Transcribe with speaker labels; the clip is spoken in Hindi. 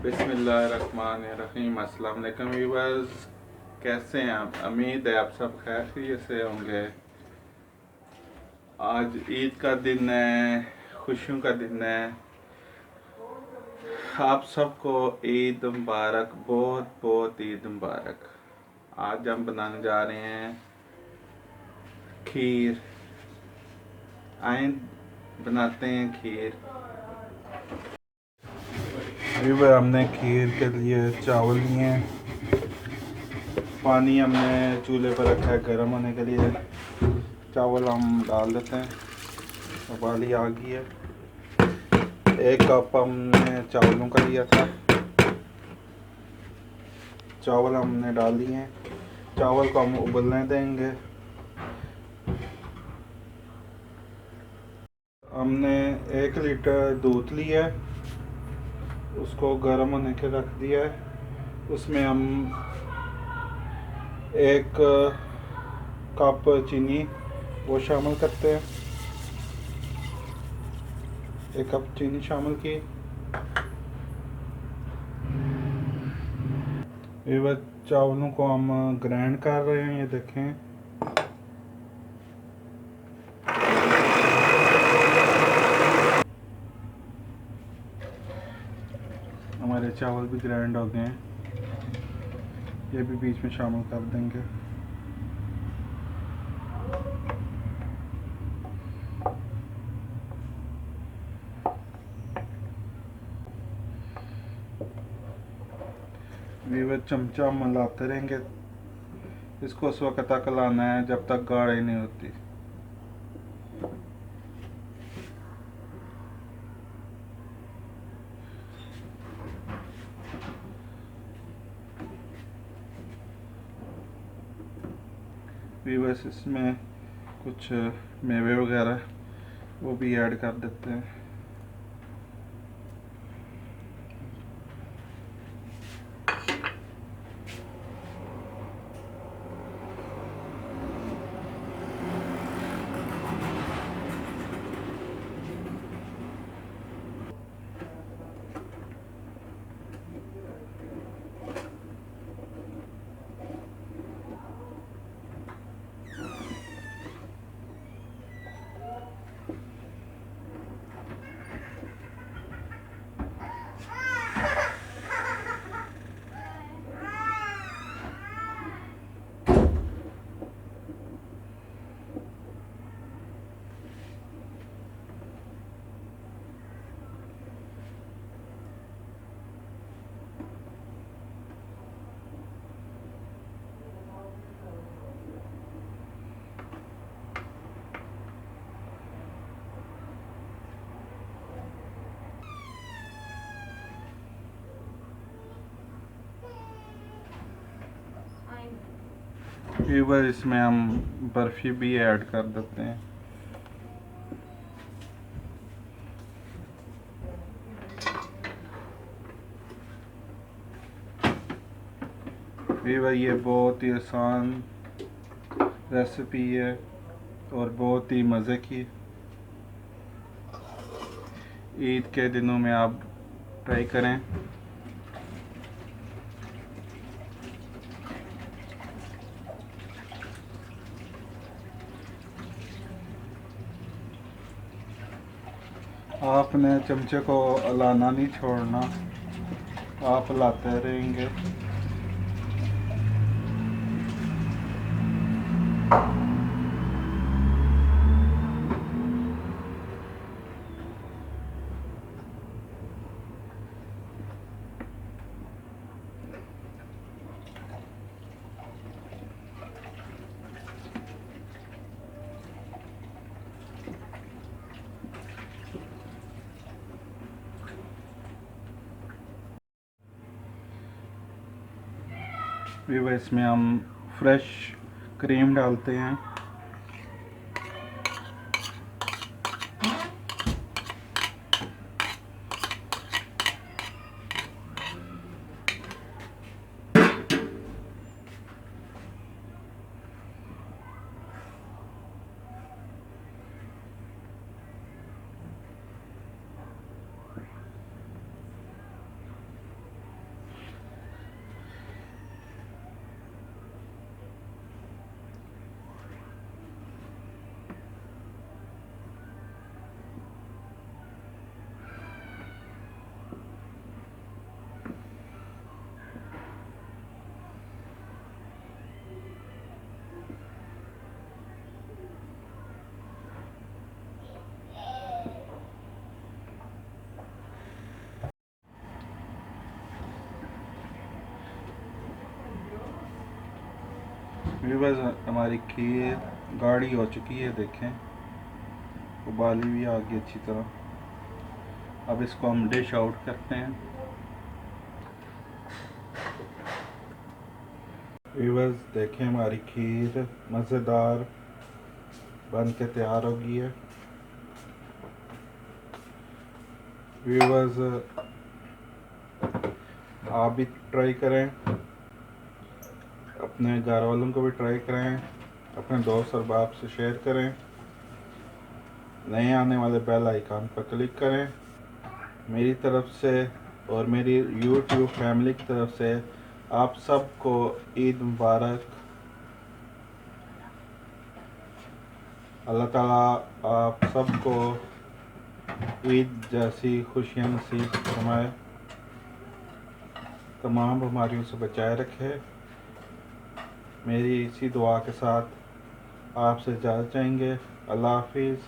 Speaker 1: बिस्मिल्लाहिर्रहमानिर्रहीम। अस्सलाम वालेकुम व्यूअर्स, कैसे हैं आप? उम्मीद है आप सब खैरियत से होंगे। आज ईद का दिन है, खुशियों का दिन है। आप सबको ईद मुबारक, बहुत बहुत ईद मुबारक। आज हम बनाने जा रहे हैं खीर। आए बनाते हैं खीर। व्यूअर, हमने खीर के लिए चावल लिए हैं। पानी हमने चूल्हे पर रखा है गर्म होने के लिए। चावल हम डाल देते हैं। उबाली आ गई है। 1 कप हमने चावलों का लिया था। चावल हमने डाल दिए हैं। चावल को हम उबलने देंगे। हमने 1 लीटर दूध लिया है, उसको गर्म होने के रख दिया है। उसमें हम 1 कप चीनी वो शामिल करते हैं। 1 कप चीनी शामिल की। ये बस चावलों को हम ग्राइंड कर रहे हैं, ये देखें। हमारे चावल भी ग्राइंड हो गए हैं, ये भी बीच में शामिल कर देंगे। वीवर चमचा मिलाते रहेंगे। इसको उस वक्त तक लाना है जब तक गाढ़ी नहीं होती। वीवर्स, इसमें कुछ मेवे वगैरह वो भी ऐड कर देते हैं। व्यूअर, इसमें हम बर्फ़ी भी ऐड कर देते हैं। व्यूअर, ये बहुत ही आसान रेसिपी है और बहुत ही मज़े की। ईद के दिनों में आप ट्राई करें। आपने चमचे को हिलाना नहीं छोड़ना, आप हिलाते रहेंगे। फिर इसमें हम फ्रेश क्रीम डालते हैं। बस हमारी खीर गाढ़ी हो चुकी है, देखें उबाली भी आ गई अच्छी तरह। अब इसको हम डिश आउट करते हैं। व्यूअर्स देखें हमारी खीर मज़ेदार बन के तैयार हो गई है। व्यूअर्स आप भी ट्राई करें, अपने घर वालों को भी ट्राई करें, अपने दोस्त और बाप से शेयर करें, नए आने वाले बेल आइकन पर क्लिक करें। मेरी तरफ से और मेरी यूट्यूब फैमिली की तरफ से आप सबको ईद मुबारक। अल्लाह ताला आप सबको ईद जैसी खुशियाँ नसीब फरमाए, तमाम बीमारियों से बचाए रखे। मेरी इसी दुआ के साथ आपसे इजाज़त चाहेंगे। अल्लाह हाफिज़।